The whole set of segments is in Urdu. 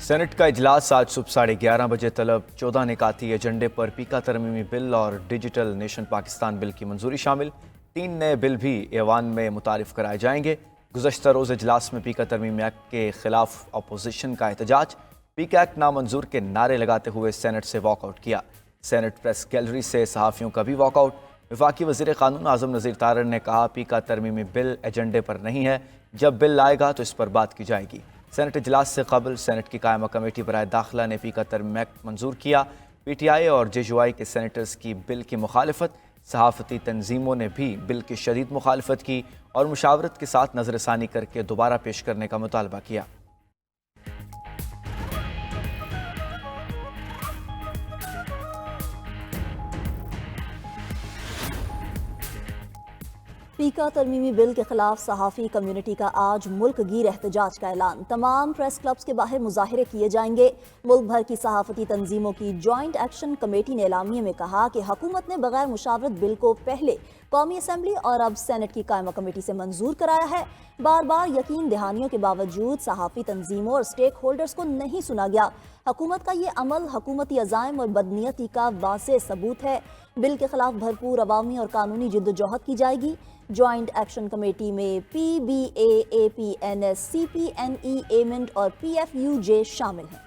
سینٹ کا اجلاس آج صبح 11:30 بجے طلب 14 نکاتی ایجنڈے پر پیکا ترمیمی بل اور ڈیجیٹل نیشن پاکستان بل کی منظوری شامل 3 نئے بل بھی ایوان میں متعارف کرائے جائیں گے۔ گزشتہ روز اجلاس میں پیکا ترمیمی ایکٹ کے خلاف اپوزیشن کا احتجاج، پیکا ایکٹ نامنظور کے نعرے لگاتے ہوئے سینٹ سے واک آؤٹ کیا۔ سینٹ پریس گیلری سے صحافیوں کا بھی واک آؤٹ۔ وفاقی وزیر قانون اعظم نذیر تارڑ نے کہا پیکا ترمیمی بل ایجنڈے پر نہیں ہے، جب بل آئے گا تو اس پر بات کی جائے گی۔ سینٹ اجلاس سے قبل سینٹ کی قائمہ کمیٹی برائے داخلہ نے پیکا ترمیمی ایکٹ منظور کیا۔ پی ٹی آئی اور جے یو آئی کے سینیٹرز کی بل کی مخالفت، صحافتی تنظیموں نے بھی بل کی شدید مخالفت کی اور مشاورت کے ساتھ نظر ثانی کر کے دوبارہ پیش کرنے کا مطالبہ کیا۔ پیکا ترمیمی بل کے خلاف صحافی کمیونٹی کا آج ملک گیر احتجاج کا اعلان۔ تمام پریس کلبز کے باہر مظاہرے کیے جائیں گے۔ ملک بھر کی صحافتی تنظیموں کی جوائنٹ ایکشن کمیٹی نے اعلامیے میں کہا کہ حکومت نے بغیر مشاورت بل کو پہلے قومی اسمبلی اور اب سینٹ کی قائمہ کمیٹی سے منظور کرایا ہے۔ بار بار یقین دہانیوں کے باوجود صحافی تنظیموں اور سٹیک ہولڈرز کو نہیں سنا گیا۔ حکومت کا یہ عمل حکومتی عزائم اور بدنیتی کا واضح ثبوت ہے۔ بل کے خلاف بھرپور عوامی اور قانونی جدوجہد کی جائے گی۔ جوائنٹ ایکشن کمیٹی میں پی be a, a P N S, C P N ای، ایمنٹ اور پی ایف یو جے شامل ہیں۔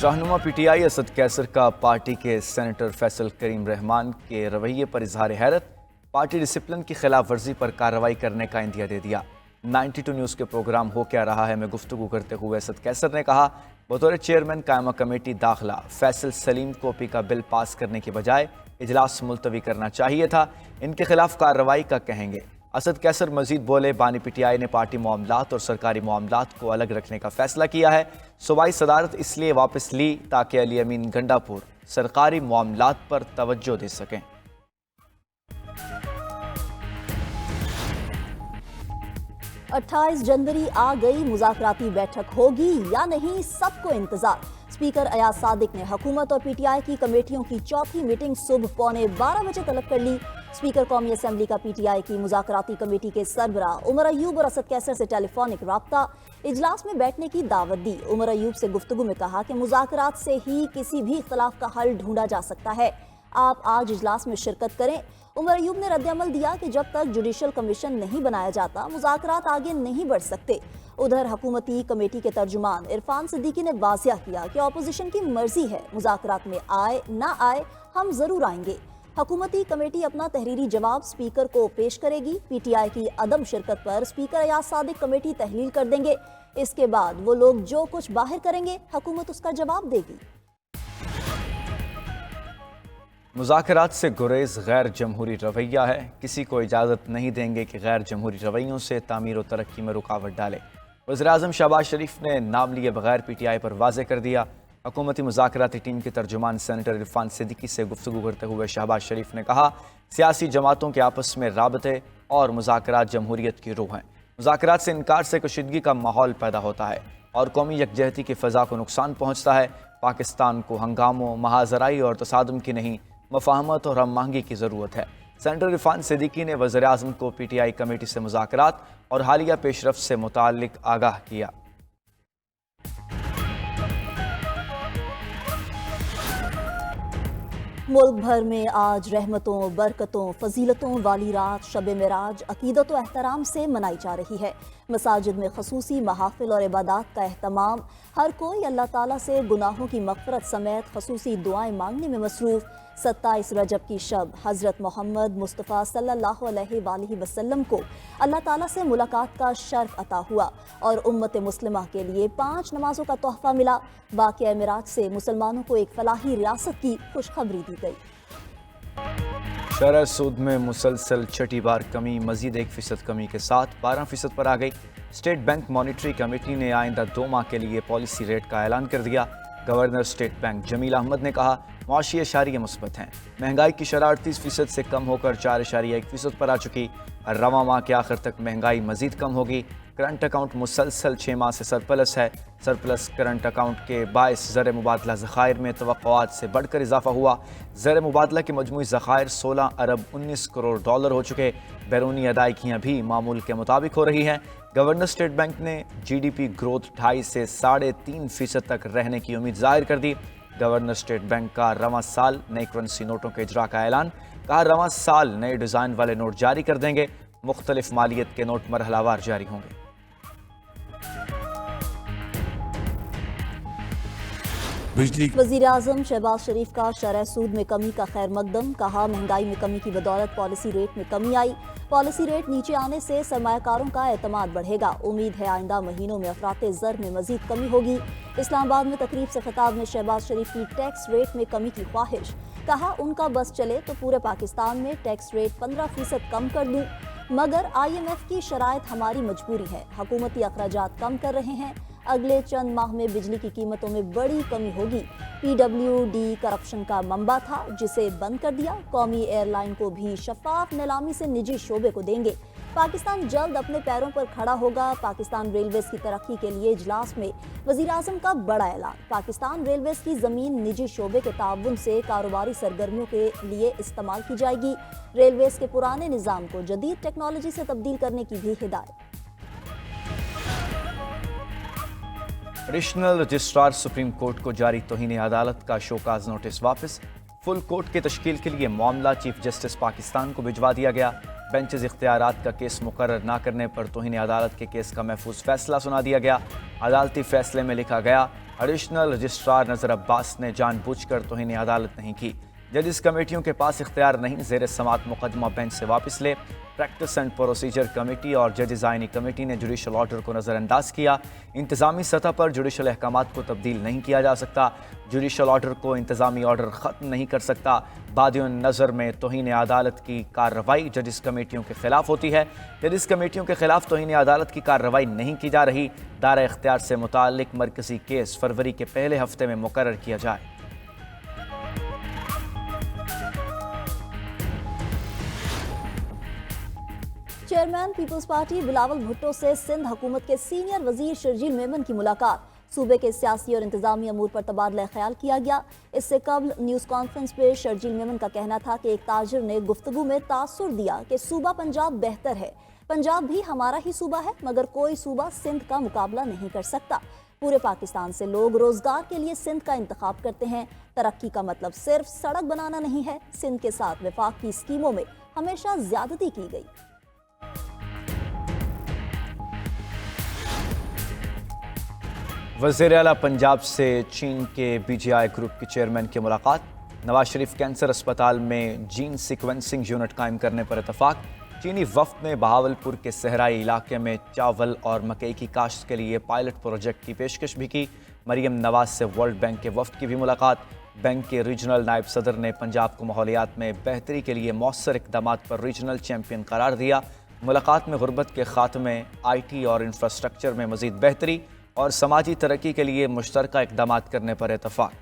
رہنما پی ٹی آئی اسد کیسر کا پارٹی کے سینیٹر فیصل کریم رحمان کے رویے پر اظہار حیرت، پارٹی ڈسپلن کی خلاف ورزی پر کارروائی کرنے کا عندیہ دے دیا۔ 92 نیوز کے پروگرام ہو کیا رہا ہے میں گفتگو کرتے ہوئے اسد کیسر نے کہا بطور چیئرمین قائمہ کمیٹی داخلہ فیصل سلیم کو پیکا بل پاس کرنے کے بجائے اجلاس ملتوی کرنا چاہیے تھا، ان کے خلاف کارروائی کا کہیں گے۔ اسد کیسر مزید بولے بانی پی ٹی آئی نے پارٹی معاملات اور سرکاری معاملات کو الگ رکھنے کا فیصلہ کیا ہے۔ صوبائی صدارت اس لیے واپس لی تاکہ علی امین گنڈا پور سرکاری معاملات پر توجہ دے سکیں۔ 28 جنوری آ گئی، مذاکراتی بیٹھک ہوگی یا نہیں، سب کو انتظار۔ اسپیکر ایاز صادق نے حکومت اور پی ٹی آئی کی کمیٹیوں کی چوتھی میٹنگ صبح 11:15 بجے طلب کر لی۔ اسپیکر قومی اسمبلی کا پی ٹی آئی کی مذاکراتی کمیٹی کے سربراہ عمر ایوب اور اسد کیسر سے ٹیلی فونک رابطہ، اجلاس میں بیٹھنے کی دعوت دی۔ عمر ایوب سے گفتگو میں کہا کہ مذاکرات سے ہی کسی بھی اختلاف کا حل ڈھونڈا جا سکتا ہے، آپ آج اجلاس میں شرکت کریں۔ عمر ایوب نے رد عمل دیا کہ جب تک جوڈیشل کمیشن نہیں بنایا جاتا مذاکرات آگے نہیں بڑھ سکتے۔ ادھر حکومتی کمیٹی کے ترجمان عرفان صدیقی نے واضح کیا کہ اپوزیشن کی مرضی ہے، مذاکرات میں آئے نہ آئے ہم ضرور آئیں گے۔ حکومتی کمیٹی اپنا تحریری جواب اسپیکر کو پیش کرے گی۔ پی ٹی آئی کی عدم شرکت پر اسپیکر ایاز صادق کمیٹی تحلیل کر دیں گے، اس کے بعد وہ لوگ جو کچھ باہر کریں گے حکومت اس کا جواب دے گی۔ مذاکرات سے گریز غیر جمہوری رویہ ہے، کسی کو اجازت نہیں دیں گے کہ غیر جمہوری رویوں سے تعمیر و ترقی میں رکاوٹ ڈالے۔ وزیراعظم شہباز شریف نے نام لیے بغیر پی ٹی آئی پر واضح کر دیا۔ حکومتی مذاکراتی ٹیم کے ترجمان سینیٹر عرفان صدیقی سے گفتگو کرتے ہوئے شہباز شریف نے کہا سیاسی جماعتوں کے آپس میں رابطے اور مذاکرات جمہوریت کی روح ہیں۔ مذاکرات سے انکار سے کشیدگی کا ماحول پیدا ہوتا ہے اور قومی یکجہتی کی فضا کو نقصان پہنچتا ہے۔ پاکستان کو ہنگاموں، مہاجرائی اور تصادم کی نہیں، مفاہمت اور ہم آہنگی کی ضرورت ہے۔ سینیٹر عرفان صدیقی نے وزیراعظم کو پی ٹی آئی کمیٹی سے مذاکرات اور حالیہ پیش رفت سے متعلق آگاہ کیا۔ ملک بھر میں آج رحمتوں، برکتوں، فضیلتوں والی رات شب معراج عقیدت و احترام سے منائی جا رہی ہے۔ مساجد میں خصوصی محافل اور عبادات کا اہتمام، ہر کوئی اللہ تعالیٰ سے گناہوں کی مغفرت سمیت خصوصی دعائیں مانگنے میں مصروف۔ 27 رجب کی شب حضرت محمد مصطفیٰ صلی اللہ علیہ وآلہ وسلم کو اللہ تعالیٰ سے ملاقات کا شرف عطا ہوا اور امت مسلمہ کے لیے 5 نمازوں کا تحفہ ملا۔ واقعہ معراج سے مسلمانوں کو ایک فلاحی ریاست کی خوشخبری دی گئی۔ شرح سود میں مسلسل چھٹی بار کمی، مزید 1% کمی کے ساتھ 12% پر آ گئی۔ اسٹیٹ بینک مانیٹری کمیٹی نے آئندہ 2 ماہ کے لیے پالیسی ریٹ کا اعلان کر دیا۔ گورنر اسٹیٹ بینک جمیل احمد نے کہا معاشی اشاریہ مثبت ہیں، مہنگائی کی شرح 38% سے کم ہو کر 4.1% پر آ چکی، رواں ماہ کے آخر تک مہنگائی مزید کم ہوگی، کرنٹ اکاؤنٹ مسلسل 6 ماہ سے سرپلس ہے، سرپلس کرنٹ اکاؤنٹ کے باعث زر مبادلہ ذخائر میں توقعات سے بڑھ کر اضافہ ہوا، زر مبادلہ کے مجموعی ذخائر 16 ارب 19 کروڑ ڈالر ہو چکے، بیرونی ادائیگیاں بھی معمول کے مطابق ہو رہی ہیں۔ گورنر اسٹیٹ بینک نے جی ڈی پی گروتھ 2.5 سے 3.5% تک رہنے کی امید ظاہر کر دی۔ گورنر اسٹیٹ بینک کا رواں سال نئی کرنسی نوٹوں کے اجرا کا اعلان، کہا رواں سال نئے ڈیزائن والے نوٹ جاری کر دیں گے، مختلف مالیت کے نوٹ مرحلہ وار جاری ہوں گے۔ وزیر اعظم شہباز شریف کا شرح سود میں کمی کا خیر مقدم، کہا مہنگائی میں کمی کی بدولت پالیسی ریٹ میں کمی آئی، پالیسی ریٹ نیچے آنے سے سرمایہ کاروں کا اعتماد بڑھے گا، امید ہے آئندہ مہینوں میں افراط زر میں مزید کمی ہوگی۔ اسلام آباد میں تقریب سے خطاب میں شہباز شریف کی ٹیکس ریٹ میں کمی کی خواہش، کہا ان کا بس چلے تو پورے پاکستان میں ٹیکس ریٹ 15% کم کر دوں، مگر IMF کی شرائط ہماری مجبوری ہے، حکومتی اخراجات کم کر رہے ہیں، اگلے چند ماہ میں بجلی کی قیمتوں میں بڑی کمی ہوگی، PWD کرپشن کا منبع تھا جسے بند کر دیا، قومی ایئر لائن کو بھی شفاف نیلامی سے نجی شعبے کو دیں گے، پاکستان جلد اپنے پیروں پر کھڑا ہوگا۔ پاکستان ریلویز کی ترقی کے لیے اجلاس میں وزیر اعظم کا بڑا اعلان، پاکستان ریلویز کی زمین نجی شعبے کے تعاون سے کاروباری سرگرمیوں کے لیے استعمال کی جائے گی، ریلویز کے پرانے نظام کو جدید ٹیکنالوجی سے تبدیل کرنے کی بھی ہدایت۔ ایڈیشنل رجسٹرار سپریم کورٹ کو جاری توہین عدالت کا شوکاز نوٹس واپس، فل کورٹ کی تشکیل کے لیے معاملہ چیف جسٹس پاکستان کو بھجوا دیا گیا، بینچز اختیارات کا کیس مقرر نہ کرنے پر توہین عدالت کے کیس کا محفوظ فیصلہ سنا دیا گیا، عدالتی فیصلے میں لکھا گیا ایڈیشنل رجسٹرار نذر عباس نے جان بوجھ کر توہین عدالت نہیں کی، ججز کمیٹیوں کے پاس اختیار نہیں، زیر سماعت مقدمہ بینچ سے واپس لے، پریکٹس اینڈ پروسیجر کمیٹی اور ججز آئینی کمیٹی نے جوڈیشل آرڈر کو نظر انداز کیا، انتظامی سطح پر جوڈیشل احکامات کو تبدیل نہیں کیا جا سکتا، جوڈیشل آرڈر کو انتظامی آرڈر ختم نہیں کر سکتا، بادیوں نظر میں توہین عدالت کی کارروائی ججز کمیٹیوں کے خلاف ہوتی ہے، ججز کمیٹیوں کے خلاف توہین عدالت کی کارروائی نہیں کی جا رہی، دائرہ اختیار سے متعلق مرکزی کیس فروری کے پہلے ہفتے میں مقرر کیا جائے۔ Chairman Peoples Party Bilawal Bhutto سے سندھ حکومت کے سینئر وزیر شرجیل میمن کی ملاقات، صوبے کے سیاسی اور انتظامی امور پر تبادلہ خیال کیا گیا۔ اس سے قبل نیوز کانفرنس پہ شرجیل میمن کا کہنا تھا کہ ایک تاجر نے گفتگو میں تاثر دیا کہ صوبہ پنجاب بہتر ہے، پنجاب بھی ہمارا ہی صوبہ ہے، مگر کوئی صوبہ سندھ کا مقابلہ نہیں کر سکتا، پورے پاکستان سے لوگ روزگار کے لیے سندھ کا انتخاب کرتے ہیں، ترقی کا مطلب صرف سڑک بنانا نہیں ہے، سندھ کے ساتھ وفاق کی اسکیموں میں ہمیشہ زیادتی کی گئی۔ وزیر اعلیٰ پنجاب سے چین کے BGI گروپ کے چیئرمین کی ملاقات، نواز شریف کینسر اسپتال میں جین سیکوینسنگ یونٹ قائم کرنے پر اتفاق، چینی وفد نے بہاولپور کے صحرائی علاقے میں چاول اور مکئی کی کاشت کے لیے پائلٹ پروجیکٹ کی پیشکش بھی کی، مریم نواز سے ورلڈ بینک کے وفد کی بھی ملاقات، بینک کے ریجنل نائب صدر نے پنجاب کو ماحولیات میں بہتری کے لیے مؤثر اقدامات پر ریجنل چیمپئن قرار دیا، ملاقات میں غربت کے خاتمے، IT اور انفراسٹرکچر میں مزید بہتری اور سماجی ترقی کے لیے مشترکہ اقدامات کرنے پر اتفاق۔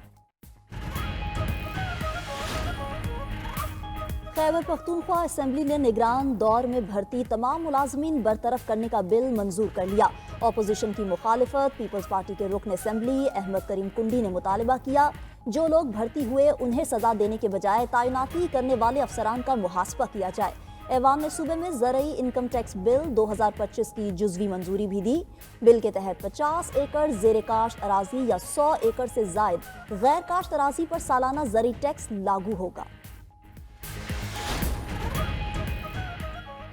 خیبر پختونخوا اسمبلی نے نگران دور میں بھرتی تمام ملازمین برطرف کرنے کا بل منظور کر لیا، اپوزیشن کی مخالفت، پیپلز پارٹی کے رکن اسمبلی احمد کریم کنڈی نے مطالبہ کیا جو لوگ بھرتی ہوئے انہیں سزا دینے کے بجائے تعیناتی کرنے والے افسران کا محاسبہ کیا جائے۔ ایوان نے صوبے میں زرعی انکم ٹیکس بل 2025 کی جزوی منظوری بھی دی، بل کے تحت 50 ایکڑ زیر کاشت اراضی یا 100 ایکڑ سے زائد غیر کاشت اراضی پر سالانہ زرعی ٹیکس لاگو ہوگا۔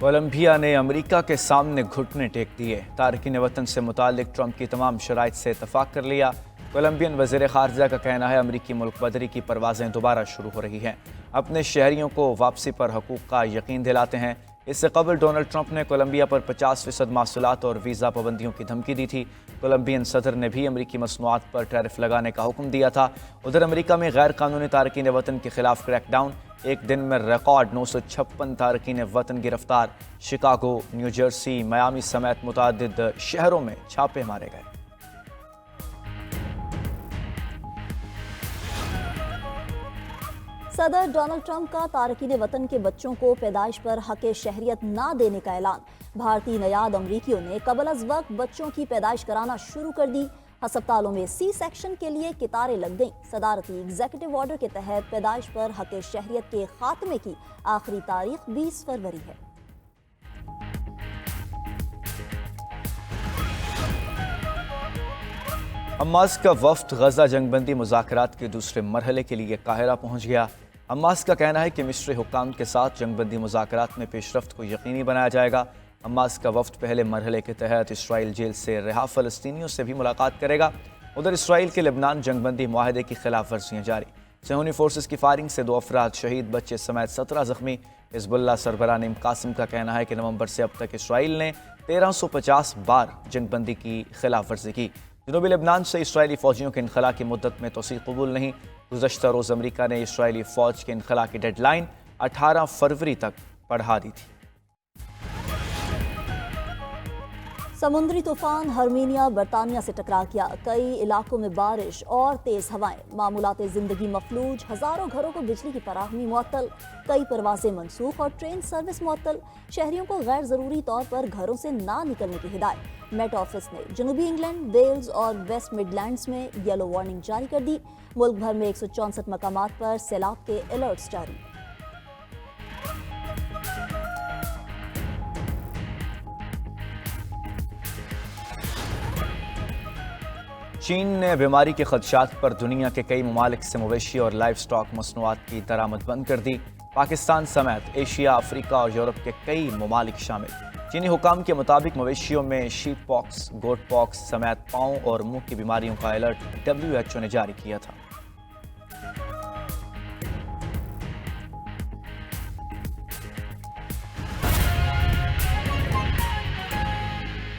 کولمبیا نے امریکہ کے سامنے گھٹنے ٹیک دیے، تارکین وطن سے متعلق ٹرمپ کی تمام شرائط سے اتفاق کر لیا، کولمبین وزیر خارجہ کا کہنا ہے امریکی ملک بدری کی پروازیں دوبارہ شروع ہو رہی ہیں، اپنے شہریوں کو واپسی پر حقوق کا یقین دلاتے ہیں۔ اس سے قبل ڈونلڈ ٹرمپ نے کولمبیا پر 50% محصولات اور ویزا پابندیوں کی دھمکی دی تھی، کولمبین صدر نے بھی امریکی مصنوعات پر ٹیرف لگانے کا حکم دیا تھا۔ ادھر امریکہ میں غیر قانونی تارکین وطن کے خلاف کریک ڈاؤن، ایک دن میں ریکارڈ 956 تارکین وطن گرفتار، شکاگو، نیو جرسی، میامی سمیت متعدد شہروں میں چھاپے مارے گئے۔ صدر ڈونلڈ ٹرمپ کا تارکین وطن کے بچوں کو پیدائش پر حق شہریت نہ دینے کا اعلان۔ بھارتی نیاد امریکیوں نے قبل از وقت بچوں کی پیدائش کرانا شروع کر دی۔ ہسپتالوں میں سی سیکشن کے لیے قطاریں لگ گئیں۔ صدارتی ایگزیکٹو آرڈر کے تحت پیدائش پر حق شہریت کے خاتمے کی آخری تاریخ 20 فروری ہے۔ حماس کا وفد غزہ جنگ بندی مذاکرات کے دوسرے مرحلے کے لیے قاہرہ پہنچ گیا۔ حماس کا کہنا ہے کہ مصری حکام کے ساتھ جنگ بندی مذاکرات میں پیش رفت کو یقینی بنایا جائے گا۔ حماس کا وفد پہلے مرحلے کے تحت اسرائیل جیل سے رہا فلسطینیوں سے بھی ملاقات کرے گا۔ ادھر اسرائیل کے لبنان جنگ بندی معاہدے کی خلاف ورزیاں جاری۔ صہیونی فورسز کی فائرنگ سے 2 افراد شہید، بچے سمیت 17 زخمی۔ حزب اللہ سربراہ نعیم قاسم کا کہنا ہے کہ نومبر سے اب تک اسرائیل نے 1350 بار جنگ بندی کی خلاف ورزی کی۔ جنوبی لبنان سے اسرائیلی فوجیوں کے انخلاء کی مدت میں توسیع قبول نہیں۔ گزشتہ روز امریکہ نے اسرائیلی فوج کے انخلاء کی ڈیڈ لائن 18 فروری تک بڑھا دی تھی۔ سمندری طوفان ہرمینیا برطانیہ سے ٹکرا گیا۔ کئی علاقوں میں بارش اور تیز ہوائیں، معمولات زندگی مفلوج، ہزاروں گھروں کو بجلی کی فراہمی معطل، کئی پروازیں منسوخ اور ٹرین سروس معطل۔ شہریوں کو غیر ضروری طور پر گھروں سے نہ نکلنے کی ہدایت۔ میٹ آفس نے جنوبی انگلینڈ، ویلز اور ویسٹ مڈ لینڈز میں یلو وارننگ جاری کر دی۔ ملک بھر میں 164 مقامات پر سیلاب کے الرٹس جاری۔ چین نے بیماری کے خدشات پر دنیا کے کئی ممالک سے مویشی اور لائف سٹاک مصنوعات کی درآمد بند کر دی۔ پاکستان سمیت ایشیا، افریقہ اور یورپ کے کئی ممالک شامل۔ چینی حکام کے مطابق مویشیوں میں شیپ پاکس، گوٹ پاکس سمیت پاؤں اور منہ کی بیماریوں کا الرٹ WHO نے جاری کیا تھا۔